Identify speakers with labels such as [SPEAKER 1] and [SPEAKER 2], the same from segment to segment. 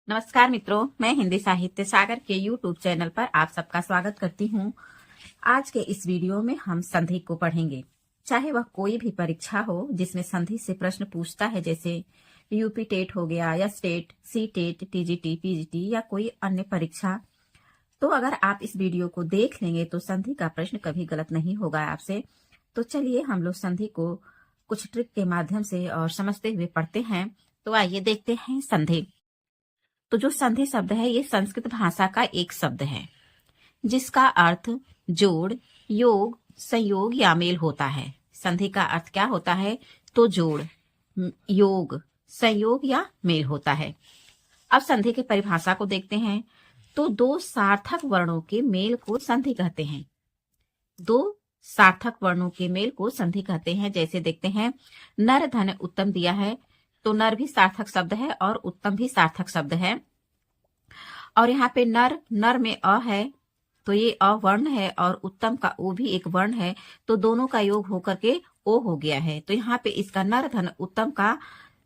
[SPEAKER 1] नमस्कार मित्रों, मैं हिंदी साहित्य सागर के YouTube चैनल पर आप सबका स्वागत करती हूँ। आज के इस वीडियो में हम संधि को पढ़ेंगे। चाहे वह कोई भी परीक्षा हो जिसमें संधि से प्रश्न पूछता है, जैसे यूपी टेट हो गया या state, C TET, TGT, PGT या कोई अन्य परीक्षा, तो अगर आप इस वीडियो को देख लेंगे तो संधि का प्रश्न कभी गलत नहीं होगा आपसे। तो चलिए हम लोग संधि को कुछ ट्रिक के माध्यम से और समझते हुए पढ़ते हैं। तो आइए देखते हैं संधि। तो जो संधि शब्द है ये संस्कृत भाषा का एक शब्द है जिसका अर्थ जोड़, योग, संयोग या मेल होता है। संधि का अर्थ क्या होता है? तो जोड़, योग, संयोग या मेल होता है। अब संधि की परिभाषा को देखते हैं। तो दो सार्थक वर्णों के मेल को संधि कहते हैं। दो सार्थक वर्णों के मेल को संधि कहते हैं। जैसे देखते हैं, नर धन उत्तम दिया है, तो नर भी सार्थक शब्द है और उत्तम भी सार्थक शब्द है। और यहाँ पे नर, नर में अ है तो ये अ वर्ण है और उत्तम का ओ भी एक वर्ण है, तो दोनों का योग होकर के ओ हो गया है। तो यहाँ पे इसका नर धन उत्तम का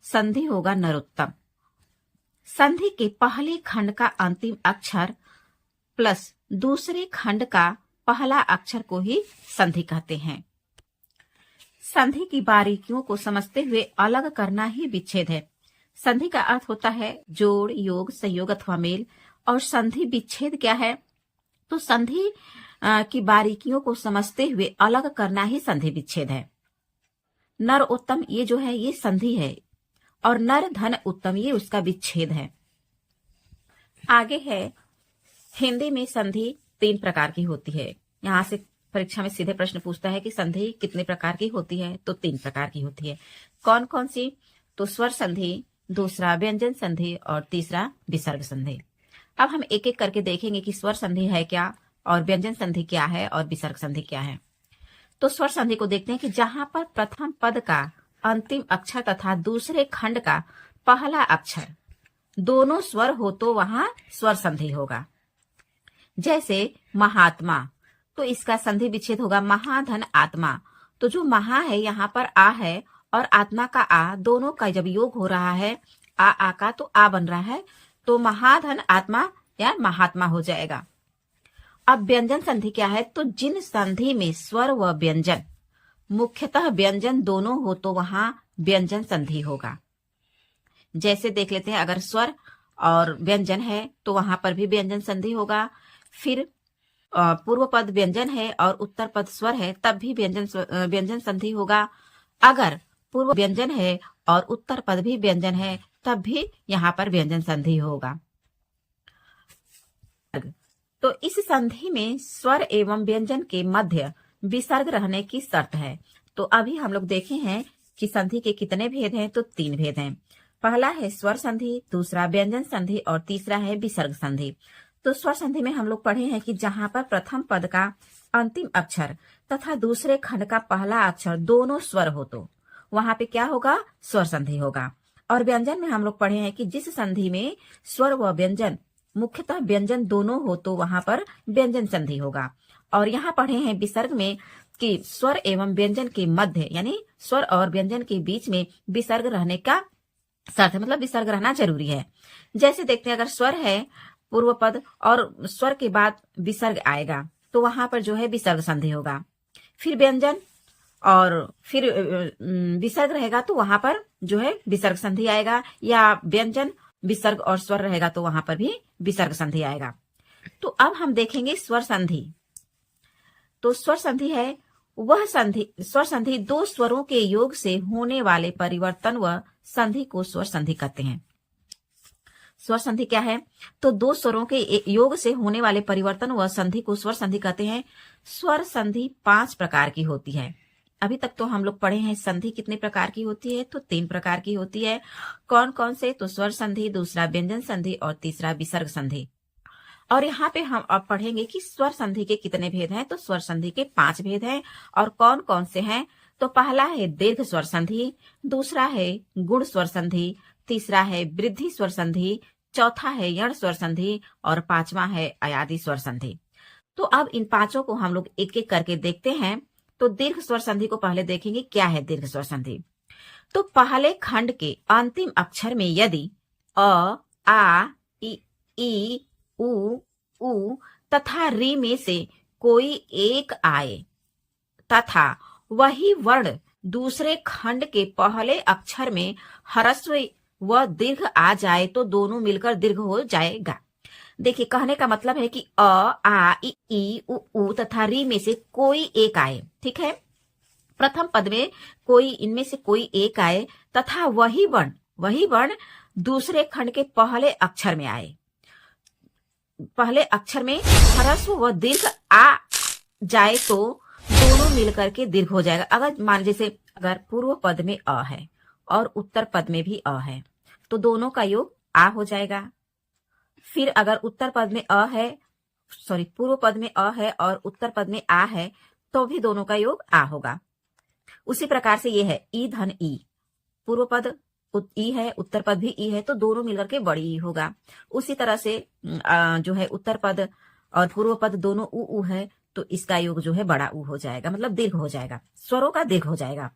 [SPEAKER 1] संधि होगा नरोत्तम। संधि के पहले खंड का अंतिम अक्षर प्लस दूसरे खंड का पहला अक्षर को ही संधि कहते हैं। संधि की बारीकियों को समझते हुए अलग करना ही विच्छेद है। संधि का अर्थ होता है जोड़, योग, संयोग अथवा मेल। और संधि विच्छेद क्या है? तो संधि की बारीकियों को समझते हुए अलग करना ही संधि विच्छेद है। नर उत्तम ये जो है ये संधि है और नर धन उत्तम ये उसका विच्छेद है। आगे है, हिंदी में संधि 3 प्रकार की होती है। यहाँ से परीक्षा में सीधे प्रश्न पूछता है कि संधि कितने प्रकार की होती है? तो 3 प्रकार की होती है। कौन कौन सी? तो स्वर संधि, दूसरा व्यंजन संधि और तीसरा विसर्ग संधि। अब हम एक एक करके देखेंगे कि स्वर संधि है क्या और व्यंजन संधि क्या है और विसर्ग संधि क्या है। तो स्वर संधि को देखते हैं कि जहां पर प्रथम पद का अंतिम अक्षर तथा दूसरे खंड का पहला अक्षर दोनों स्वर हो तो वहां स्वर संधि होगा। जैसे महात्मा, तो इसका संधि विच्छेद होगा महाधन आत्मा। तो जो महा है यहाँ पर आ है और आत्मा का आ, दोनों का जब योग हो रहा है आ का, तो आ बन रहा है, तो महाधन आत्मा या महात्मा हो जाएगा। अब व्यंजन संधि क्या है? तो जिन संधि में स्वर व व्यंजन, मुख्यतः व्यंजन दोनों हो तो वहां व्यंजन संधि होगा। जैसे देख लेते हैं, अगर स्वर और व्यंजन है तो वहां पर भी व्यंजन संधि होगा। फिर पूर्व पद व्यंजन है और उत्तर पद स्वर है, तब भी व्यंजन संधि होगा। अगर पूर्व व्यंजन है और उत्तर पद भी व्यंजन है, तब भी यहाँ पर व्यंजन संधि होगा। तो इस संधि में स्वर एवं व्यंजन के मध्य विसर्ग रहने की शर्त है। तो अभी हम लोग देखे हैं कि संधि के कितने भेद हैं? तो 3 भेद हैं। पहला है स्वर संधि, दूसरा व्यंजन संधि और तीसरा है विसर्ग संधि। तो स्वर संधि में हम लोग पढ़े हैं कि जहां पर प्रथम पद का अंतिम अक्षर तथा दूसरे खंड का पहला अक्षर दोनों स्वर हो तो वहां पे क्या होगा? स्वर संधि होगा। और व्यंजन में हम लोग पढ़े हैं कि जिस संधि में स्वर व व्यंजन, मुख्यतः व्यंजन दोनों हो तो वहां पर व्यंजन संधि होगा। और यहाँ पढ़े हैं विसर्ग में कि स्वर एवं व्यंजन के मध्य, यानी स्वर और व्यंजन के बीच में विसर्ग रहने का शर्त है, मतलब विसर्ग रहना जरूरी है। जैसे देखते हैं, अगर स्वर है पूर्व पद और स्वर के बाद विसर्ग आएगा तो वहां पर जो है विसर्ग संधि होगा। फिर व्यंजन और फिर विसर्ग रहेगा तो वहां पर जो है विसर्ग संधि आएगा, या व्यंजन, विसर्ग और स्वर रहेगा तो वहां पर भी विसर्ग संधि आएगा। तो अब हम देखेंगे स्वर संधि। तो स्वर संधि है वह संधि, स्वर संधि दो स्वरों के योग से होने वाले परिवर्तन व संधि को स्वर संधि कहते हैं। स्वर संधि क्या है? तो दो स्वरों के योग से होने वाले परिवर्तन व संधि को स्वर संधि कहते हैं। स्वर संधि 5 प्रकार की होती है। अभी तक तो हम लोग पढ़े हैं संधि कितने प्रकार की होती है? तो 3 प्रकार की होती है। कौन कौन से? तो स्वर संधि, दूसरा व्यंजन संधि और तीसरा विसर्ग संधि। और यहाँ पे हम अब पढ़ेंगे कि स्वर संधि के कितने भेद हैं। तो स्वर संधि के 5 भेद हैं। और कौन कौन से हैं? तो पहला है दीर्घ स्वर संधि, दूसरा है गुण स्वर संधि, तीसरा है वृद्धि स्वर संधि, चौथा है यण स्वर संधि और 5वां है अयादि स्वर संधि। तो अब इन 5 को हम लोग एक एक करके देखते हैं। तो दीर्घ स्वर संधि को पहले देखेंगे। क्या है दीर्घ स्वर संधि? तो पहले खंड के अंतिम अक्षर में यदि अ, आ, ई, उ तथा री में से कोई एक आए तथा वही वर्ण दूसरे खंड के पहले अक्षर में ह्रस्व व दीर्घ आ जाए तो दोनों मिलकर दीर्घ हो जाएगा। देखिए, कहने का मतलब है कि अ, आ, ई, उ तथा री में से कोई एक आए। ठीक है, प्रथम पद में कोई, इनमें से कोई एक आए तथा वही वर्ण दूसरे खंड के पहले अक्षर में आए। पहले अक्षर में ह्रस्व व दीर्घ आ जाए तो दोनों मिलकर के दीर्घ हो जाएगा। अगर मान जैसे अगर पूर्व पद में अ है और उत्तर पद में भी अ है तो दोनों का योग आ हो जाएगा। फिर अगर उत्तर पद में पूर्व पद में अ है और उत्तर पद में आ है तो भी दोनों का योग आ होगा। उसी प्रकार से ये है ई धन ई, पूर्व पद ई है, उत्तर पद भी ई है, तो दोनों मिलकर के बड़ी ई होगा। उसी तरह से जो है उत्तर पद और पूर्व पद दोनों उ है तो इसका योग जो है बड़ा उ हो जाएगा, मतलब दीर्घ हो जाएगा, स्वरों का दीर्घ हो जाएगा,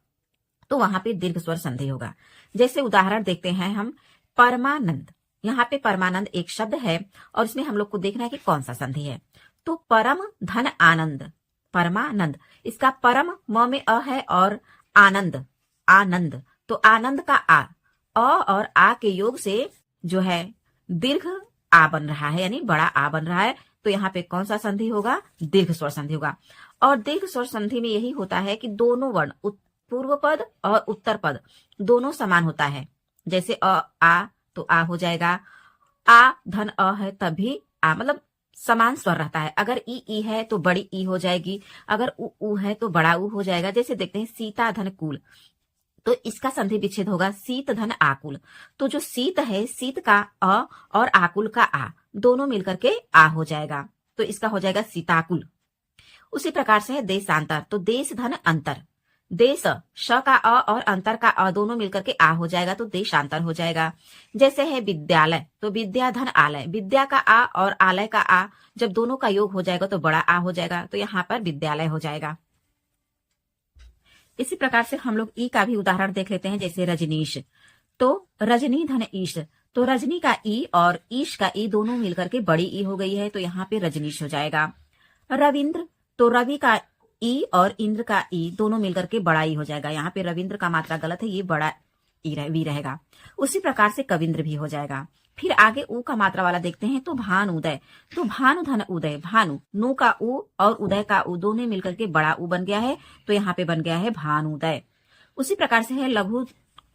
[SPEAKER 1] तो वहां पे दीर्घ स्वर संधि होगा। जैसे उदाहरण देखते हैं हम, परमानंद। यहाँ पे परमानंद एक शब्द है और इसमें हम लोग को देखना है कि कौन सा संधि है। तो परम धन आनंद, परमानंद, इसका परम म में अ है और आनंद आनंद, तो आनंद का आ, अ और आ के योग से जो है दीर्घ आ बन रहा है, यानी बड़ा आ बन रहा है। तो यहाँ पे कौन सा संधि होगा? दीर्घ स्वर संधि होगा। और दीर्घ स्वर संधि में यही होता है कि दोनों वर्ण, पूर्व पद और उत्तर पद दोनों समान होता है। जैसे अ आ तो आ हो जाएगा, आ धन अ है तब भी आ, मतलब समान स्वर रहता है। अगर ई है तो बड़ी ई हो जाएगी, अगर उ है तो बड़ा उ हो जाएगा। जैसे देखते हैं सीता धन कुल, तो इसका संधि विच्छेद होगा सीत धन आकुल। तो जो सीत है, सीत का अ और आकुल का आ दोनों मिलकर के आ हो जाएगा, तो इसका हो जाएगा सीताकुल। उसी प्रकार से है देशांतर, तो देश धन अंतर, देश श का अ और अंतर का अ दोनों मिलकर के आ हो जाएगा, तो देशांतर हो जाएगा। जैसे है विद्यालय, तो विद्या धन आलय, विद्या का आ और आलय का आ जब दोनों का योग हो जाएगा तो बड़ा आ हो जाएगा, तो यहाँ पर विद्यालय हो जाएगा। इसी प्रकार से हम लोग ई का भी उदाहरण देख लेते हैं। जैसे रजनीश, तो रजनी धन ईश, तो रजनी का ई और ईश का ई दोनों मिलकर के बड़ी ई हो गई है, तो यहाँ पे रजनीश हो जाएगा। रविंद्र, तो रवि का ई और इंद्र का ई दोनों मिलकर के बड़ा ई हो जाएगा। यहाँ पे रविंद्र का मात्रा गलत है, ये बड़ा वी रहेगा। उसी प्रकार से कविंद्र भी हो जाएगा। फिर आगे ऊ का मात्रा वाला देखते हैं, तो भानु उदय, तो भानु धन उदय, भानु नु का ऊ और उदय का ऊ दोनों मिलकर के बड़ा ऊ बन गया है, तो यहाँ पे बन गया है भानुदय। उसी प्रकार से है लघु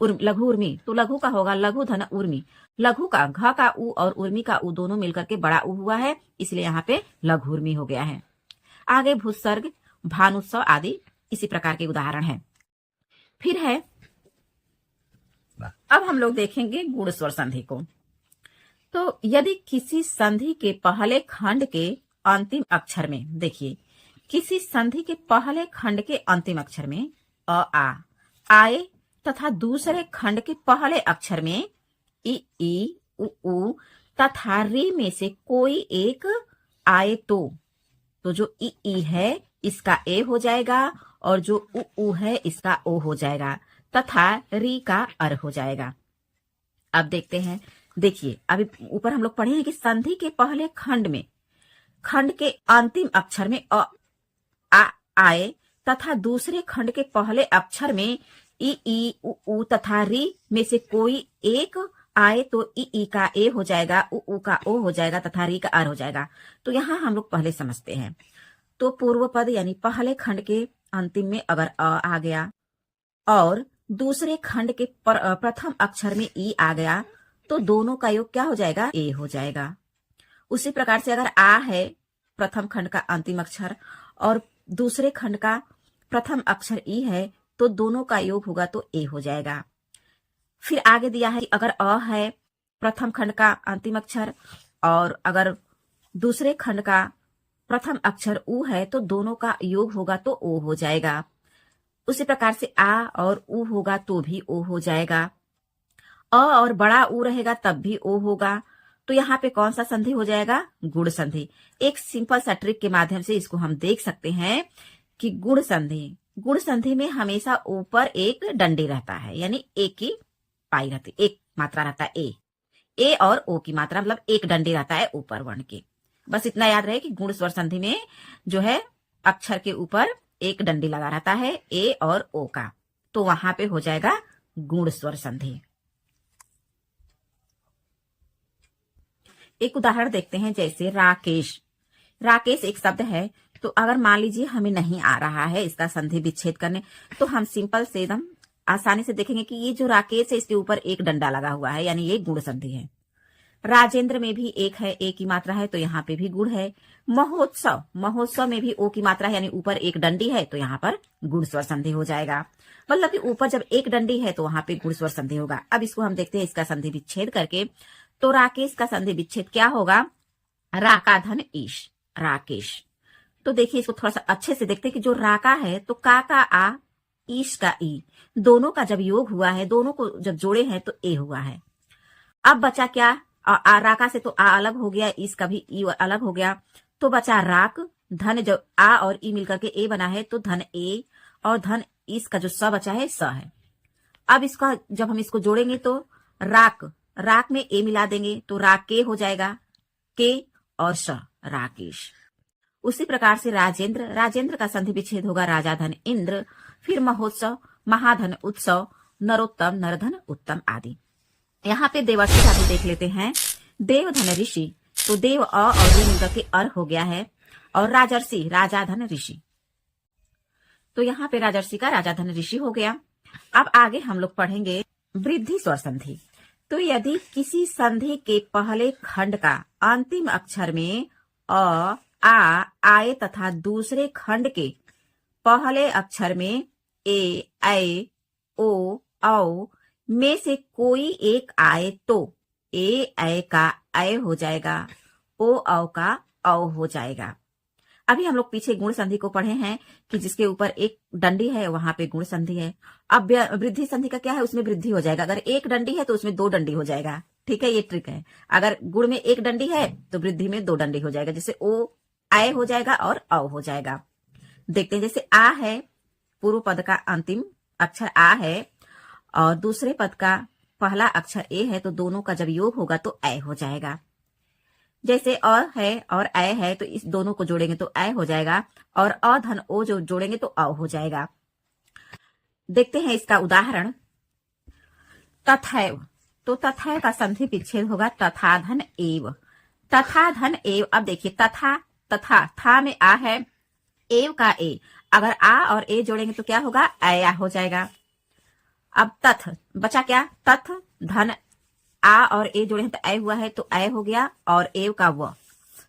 [SPEAKER 1] उर्मी, तो लघु का होगा लघु धन उर्मी, लघु का घ का ऊ और उर्मी का ऊ दोनों मिलकर के बड़ा ऊ हुआ है, इसलिए यहाँ पे लघु उर्मी हो गया है। आगे भूसर्ग, भानुत्सव आदि इसी प्रकार के उदाहरण हैं। फिर है, अब हम लोग देखेंगे गुण स्वर संधि को। तो यदि किसी संधि के पहले खंड के अंतिम अक्षर में, देखिए किसी संधि के पहले खंड के अंतिम अक्षर में अ आ आए तथा दूसरे खंड के पहले अक्षर में ई उ तथा री में से कोई एक आए तो जो ई है इसका ए हो जाएगा और जो उ है इसका ओ हो जाएगा तथा री का अर हो जाएगा। अब देखते हैं, देखिए अभी ऊपर हम लोग पढ़े हैं कि संधि के पहले खंड के अंतिम अक्षर में अ आ आए तथा दूसरे खंड के पहले अक्षर में ई उ तथा री में से कोई एक आए तो ई का ए हो जाएगा, उ का ओ हो जाएगा तथा री का अर हो जाएगा। तो यहाँ हम लोग पहले समझते हैं। तो पूर्व पद यानी पहले खंड के अंतिम में अगर अ आ गया और दूसरे खंड के प्रथम अक्षर में ई आ गया तो दोनों का योग क्या हो जाएगा? ए हो जाएगा। उसी प्रकार से अगर आ है प्रथम खंड का अंतिम अक्षर और दूसरे खंड का प्रथम अक्षर ई है तो दोनों का योग होगा तो ए हो जाएगा। फिर आगे दिया है कि अगर अ है प्रथम खंड का अंतिम अक्षर और अगर दूसरे खंड का प्रथम अक्षर उ है तो दोनों का योग होगा तो ओ हो जाएगा। उसी प्रकार से आ और उ होगा तो भी ओ हो जाएगा। अ और बड़ा उ रहेगा तब भी ओ होगा। तो यहाँ पे कौन सा संधि हो जाएगा? गुण संधि। एक सिंपल सा ट्रिक के माध्यम से इसको हम देख सकते हैं कि गुण संधि में हमेशा ऊपर एक डंडी रहता है, यानी एक ही पाई रहती, एक मात्रा रहता है ए। ए और ओ की मात्रा, मतलब एक डंडी रहता है ऊपर वर्ण के। बस इतना याद रहे कि गुण स्वर संधि में जो है अक्षर के ऊपर एक डंडी लगा रहता है ए और ओ का, तो वहां पे हो जाएगा गुण स्वर संधि। एक उदाहरण देखते हैं, जैसे राकेश। राकेश एक शब्द है, तो अगर मान लीजिए हमें नहीं आ रहा है इसका संधि विच्छेद करने, तो हम सिंपल से एकदम आसानी से देखेंगे कि ये जो राकेश है इसके ऊपर एक डंडा लगा हुआ है, यानी ये गुण संधि है। राजेंद्र में भी एक है, ए की मात्रा है, तो यहाँ पे भी गुण है। महोत्सव, महोत्सव में भी ओ की मात्रा है, यानी ऊपर एक डंडी है, तो यहाँ पर गुण स्वर संधि हो जाएगा। मतलब कि ऊपर जब एक डंडी है तो वहां पे गुण स्वर संधि होगा। अब इसको हम देखते हैं इसका संधि विच्छेद करके। तो राकेश का संधि विच्छेद क्या होगा? राका धन ईश, राकेश। तो देखिए इसको थोड़ा सा अच्छे से देखते हैं कि जो राका है तो का आ, ईश का ई, दोनों का जब योग हुआ है, दोनों को जब जोड़े हैं तो ए हुआ है। अब बचा क्या? राका से तो आ अलग हो गया, ईश का भी ई अलग हो गया, तो बचा राक। धन जब आ और ई मिलकर के ए बना है तो धन ए, और धन ईश का जो स बचा है स है। अब इसका जब हम इसको जोड़ेंगे तो राक, राक में ए मिला देंगे तो राक के हो जाएगा, के और श, राकेश। उसी प्रकार से राजेंद्र, राजेंद्र का संधि विच्छेद होगा राजा धन इंद्र। फिर महोत्सव, महाधन उत्सव, नरोत्तम, नरधन उत्तम आदि। यहाँ पे देवर्षि का भी देख लेते हैं। देव धन ऋषि, तो देव और री मिलकर के अर हो गया है, और राजर्षि, राजा धन ऋषि, तो यहाँ पे राजर्षि का राजा धन ऋषि हो गया। अब आगे हम लोग पढ़ेंगे वृद्धि स्वर संधि। तो यदि किसी संधि के पहले खंड का अंतिम अक्षर में अ, आ आए तथा दूसरे खंड के पहले अक्षर में ए, ऐ, ओ, औ में से कोई एक आए तो ए, ऐ का ऐ हो जाएगा, ओ, औ का औ हो जाएगा। अभी हम लोग पीछे गुण संधि को पढ़े हैं कि जिसके ऊपर एक डंडी है वहां पे गुण संधि है। अब वृद्धि संधि का क्या है? उसमें वृद्धि हो जाएगा। अगर एक डंडी है तो उसमें दो डंडी हो जाएगा। ठीक है, ये ट्रिक है। अगर गुण में एक डंडी है तो वृद्धि में दो डंडी हो जाएगा, जैसे ओ आय हो जाएगा और औ हो जाएगा। देखते हैं, जैसे आ है, पूर्व पद का अंतिम अक्षर आ है और दूसरे पद का पहला अक्षर ए है, तो दोनों का जब योग होगा तो ऐ हो जाएगा। जैसे अ है और ऐ है, तो इस दोनों को जोड़ेंगे तो ऐ हो जाएगा, और अ धन ओ जो जोड़ेंगे तो औ हो जाएगा। देखते हैं इसका उदाहरण। तथैव, तो तथैव का संधि विच्छेद होगा तथा धन एव, तथा धन एव। अब देखिए तथा, तथा था में आ है, एव का ए, अगर आ और ए जोड़ेंगे तो क्या होगा? ऐ हो जाएगा। अब तथ बचा क्या? तथ धन आ और ए जोड़े हैं तो ऐ हुआ है, तो ऐ हो गया, और एव का व,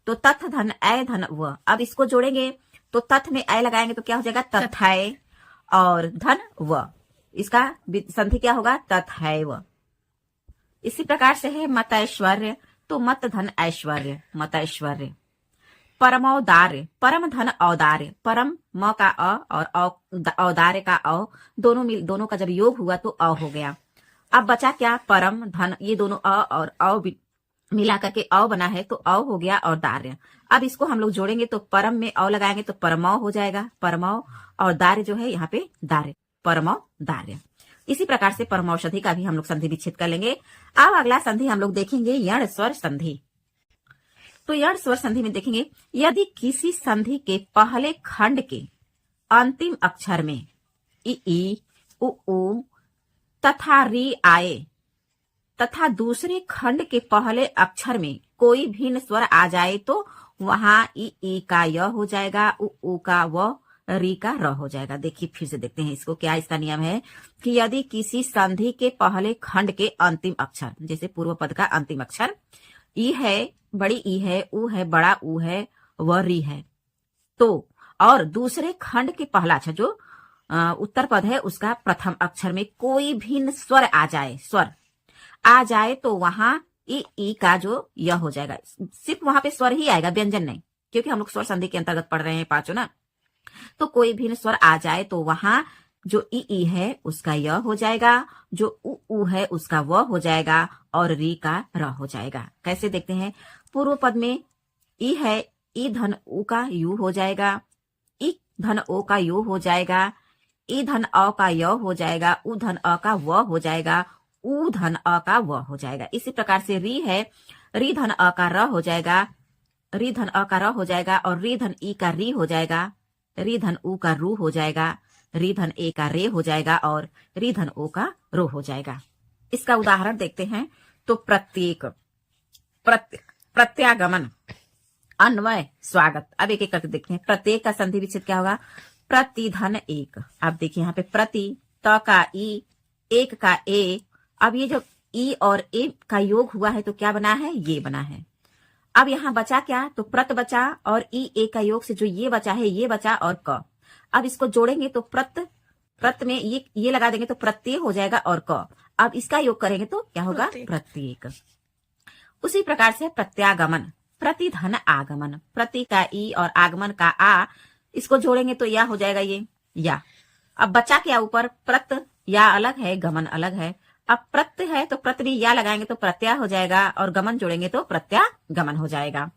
[SPEAKER 1] तो तथ धन ऐ धन व। अब इसको जोड़ेंगे तो तथ में ऐ लगाएंगे तो क्या हो जाएगा? तथैव, और धन व, इसका संधि क्या होगा? तथैव। इसी प्रकार से है मतैश्वर्य, तो मत धन ऐश्वर्य, मतैश्वर्य। परमौदार्य, परम धन औदार्य, परम म का अ और औदार्य का औ, दोनों का जब योग हुआ तो अ हो गया। अब बचा क्या? परम धन, ये दोनों अ और औ मिला करके अ बना है, तो अ हो गया और दार्य। अब इसको हम लोग जोड़ेंगे तो परम में अ लगाएंगे तो परमौ हो जाएगा, परमौ, और दार्य जो है यहाँ पे दार्य, परमौ दार्य। इसी प्रकार से परमौषधि का भी हम लोग संधि विच्छेद कर लेंगे। अब अगला संधि हम लोग देखेंगे यण स्वर संधि। तो यण स्वर संधि में देखेंगे, यदि किसी संधि के पहले खंड के अंतिम अक्षर में ई, उ तथा री आए तथा दूसरे खंड के पहले अक्षर में कोई भिन्न स्वर आ जाए तो वहां ई का य हो जाएगा, उ का व, री का र हो जाएगा। देखिए फिर से देखते हैं इसको, क्या इसका नियम है कि यदि किसी संधि के पहले खंड के अंतिम अक्षर, जैसे पूर्व पद का अंतिम अक्षर ई है, बड़ी ई है, उ है, बड़ा उ है, व री है, तो और दूसरे खंड के पहला अक्षर जो उत्तर पद है उसका प्रथम अक्षर में कोई भिन्न स्वर आ जाए, तो वहां ई का जो य हो जाएगा। सिर्फ वहां पे स्वर ही आएगा, व्यंजन नहीं, क्योंकि हम लोग स्वर संधि के अंतर्गत पढ़ रहे हैं पांचों ना। तो कोई भिन्न स्वर आ जाए तो वहां जो ई है उसका य हो जाएगा, जो उ है उसका व हो जाएगा, और री का र हो जाएगा। कैसे देखते हैं? पूर्व पद में ई है, ई धन उ का यू हो जाएगा, ई धन ओ का यू हो जाएगा, ई धन अ का य हो जाएगा, उ धन अ का व हो जाएगा, ऊ धन अ का व हो जाएगा। इसी प्रकार से री है, री धन अ का र हो जाएगा, री धन अ का र हो जाएगा, और री धन ई का री हो जाएगा, री धन ऊ का रू हो जाएगा, री धन ए का रे हो जाएगा, और री धन ओ का रो हो जाएगा। इसका उदाहरण देखते हैं तो प्रत्येक, प्रत्यागमन, अन्वय, स्वागत। अब एक एक करके देखते हैं। प्रत्येक का संधि विच्छेद क्या होगा? प्रति धन एक। अब देखिए यहाँ पे प्रति, त का ई, एक का ए। अब ये जब ई और ए का योग हुआ है तो क्या बना है? ये बना है। अब यहाँ बचा क्या? तो प्रत बचा, और ई ए का योग से जो ये बचा है ये बचा, और क। अब इसको जोड़ेंगे तो प्रत में ये लगा देंगे तो प्रत्यय हो जाएगा, और क। अब इसका योग करेंगे तो क्या होगा? प्रत्येक। उसी प्रकार से प्रत्यागमन, प्रति धन आगमन, प्रति का ई और आगमन का आ, इसको जोड़ेंगे तो या हो जाएगा ये या। अब बचा क्या ऊपर? प्रत, या अलग है, गमन अलग है। अब प्रत्य है तो प्रत्य में या लगाएंगे तो प्रत्यय हो जाएगा, और गमन जोड़ेंगे तो प्रत्यागमन हो जाएगा।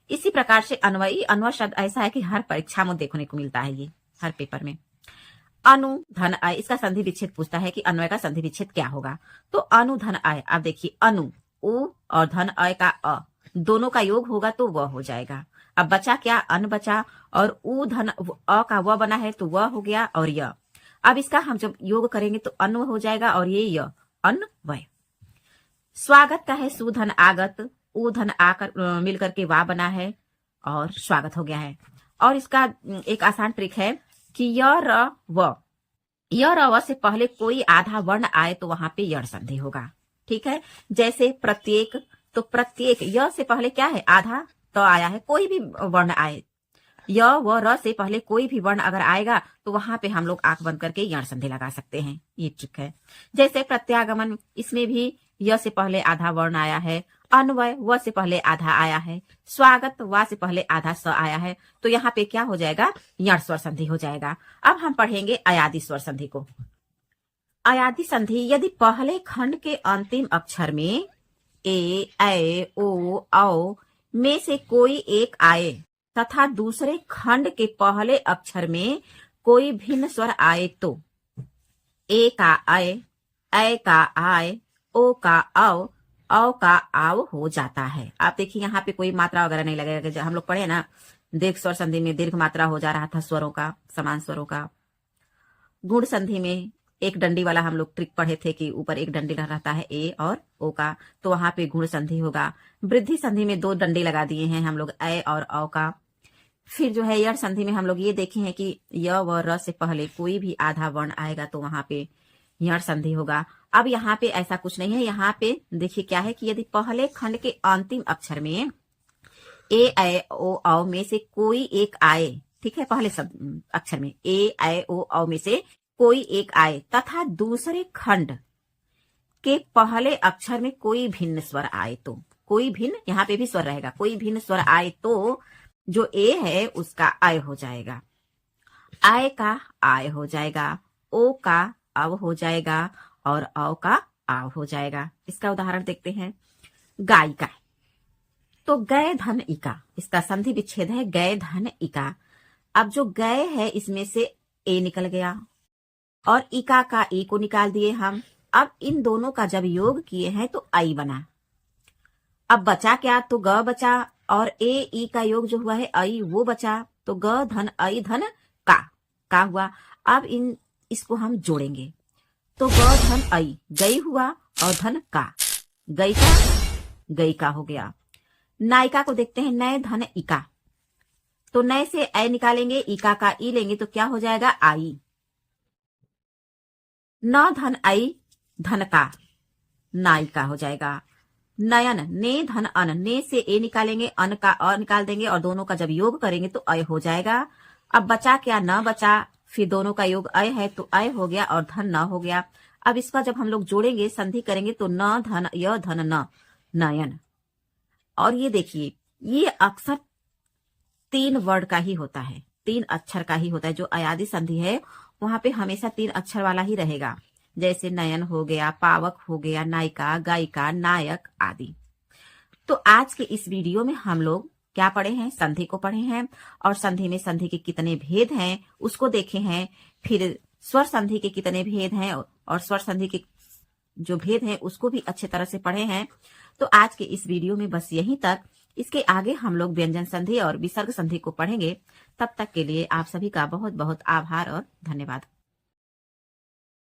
[SPEAKER 1] इसी प्रकार से अन्वयी, अन्वय शब्द ऐसा है कि हर परीक्षा में देखने को मिलता है, ये हर पेपर में। अनु धन आय, इसका संधि विच्छेद पूछता है कि अन्वय का संधि विच्छेद क्या होगा। तो अनु धन आय, अब देखिए अनु, उ और धन आय का अ, दोनों का योग होगा तो वह हो जाएगा। अब बचा क्या? अन बचा, और उ धन अ का व बना है तो वह हो गया, और य। अब इसका हम जब योग करेंगे तो अनु हो जाएगा, और ये य, अन्वय। स्वागत का है सुधन आगत, उ धन आकर मिलकर के वा बना है, और स्वागत हो गया है। और इसका एक आसान ट्रिक है कि य र व से पहले कोई आधा वर्ण आए तो वहां पे यण संधि होगा। ठीक है, जैसे प्रत्येक, तो प्रत्येक य से पहले क्या है? आधा तो आया है, कोई भी वर्ण आए, य व र से पहले कोई भी वर्ण अगर आएगा तो वहां पे हम लोग आंख बंद करके यण संधि लगा सकते हैं। ये ट्रिक है। जैसे प्रत्यागमन, इसमें भी य से पहले आधा वर्ण आया है, अन्वय व से पहले आधा आया है, स्वागत व से पहले आधा स आया है, तो यहाँ पे क्या हो जाएगा? यण स्वर संधि हो जाएगा। अब हम पढ़ेंगे अयादि स्वर संधि को। अयादि संधि, यदि पहले खंड के अंतिम अक्षर में ए, ऐ, ओ, औ में से कोई एक आए तथा दूसरे खंड के पहले अक्षर में कोई भिन्न स्वर आए तो ए का ऐ का आय, ओ का औ का आव हो जाता है। आप देखिए यहाँ पे कोई मात्रा वगैरह नहीं लगेगा। जब हम लोग पढ़े ना दीर्घ स्वर संधि में दीर्घ मात्रा हो जा रहा था स्वरों का, समान स्वरों का। गुण संधि में एक डंडी वाला हम लोग ट्रिक पढ़े थे कि ऊपर एक डंडी रहता है ए और ओ का, तो वहां पे गुण संधि होगा। वृद्धि संधि में दो डंडे लगा दिए हैं हम लोग, ऐ और औ का। फिर जो है यण संधि में हम लोग ये देखे हैं कि य व र से पहले कोई भी आधा वर्ण आएगा तो वहां पे यण संधि होगा। अब यहाँ पे ऐसा कुछ नहीं है। यहाँ पे देखिए क्या है कि यदि पहले खंड के अंतिम अक्षर में ए, ऐ, ओ, औ में से कोई एक आए, ठीक है, पहले सब अक्षर में ए, ऐ, ओ, औ में से कोई एक आए तथा दूसरे खंड के पहले अक्षर में कोई भिन्न स्वर आए तो, कोई भिन्न, यहाँ पे भी स्वर रहेगा, कोई भिन्न स्वर आए तो जो ए है उसका आय हो जाएगा, आय का आय हो जाएगा, ओ का अव हो जाएगा, और औ का आव हो जाएगा। इसका उदाहरण देखते हैं। गायिका, तो गय धन इका, इसका संधि विच्छेद है गय धन इका। अब जो गय है इसमें से ए निकल गया और इका का ए को निकाल दिए हम। अब इन दोनों का जब योग किए हैं तो आई बना। अब बचा क्या? तो ग बचा, और ए ई का योग जो हुआ है आई वो बचा, तो ग धन आई धन का हुआ। अब इसको हम जोड़ेंगे तो ग धन आई गई हुआ, और धन का गई का हो गया। नायिका को देखते हैं, नय धन इका, तो नय से ऐ निकालेंगे, इका का ई लेंगे तो क्या हो जाएगा? आई। न धन आई धन का नायिका हो जाएगा। नयन, ने धन अन, ने से ए निकालेंगे, अन का अ निकाल देंगे, और दोनों का जब योग करेंगे तो अय हो जाएगा। अब बचा क्या? न बचा, फिर दोनों का योग अय है तो अय हो गया, और धन न हो गया। अब इसका जब हम लोग जोड़ेंगे, संधि करेंगे तो न धन य धन न, नयन। और ये देखिए, ये अक्सर 3 वर्ड का ही होता है, 3 अक्षर का ही होता है। जो अयादि संधि है वहां पे हमेशा 3 अक्षर वाला ही रहेगा, जैसे नयन हो गया, पावक हो गया, नायिका, गायिका, नायक आदि। तो आज के इस वीडियो में हम लोग क्या पढ़े हैं? संधि को पढ़े हैं, और संधि में संधि के कितने भेद हैं उसको देखे हैं। फिर स्वर संधि के कितने भेद हैं, और स्वर संधि के जो भेद है उसको भी अच्छे तरह से पढ़े हैं। तो आज के इस वीडियो में बस यहीं तक। इसके आगे हम लोग व्यंजन संधि और विसर्ग संधि को पढ़ेंगे। तब तक के लिए आप सभी का बहुत बहुत आभार और धन्यवाद।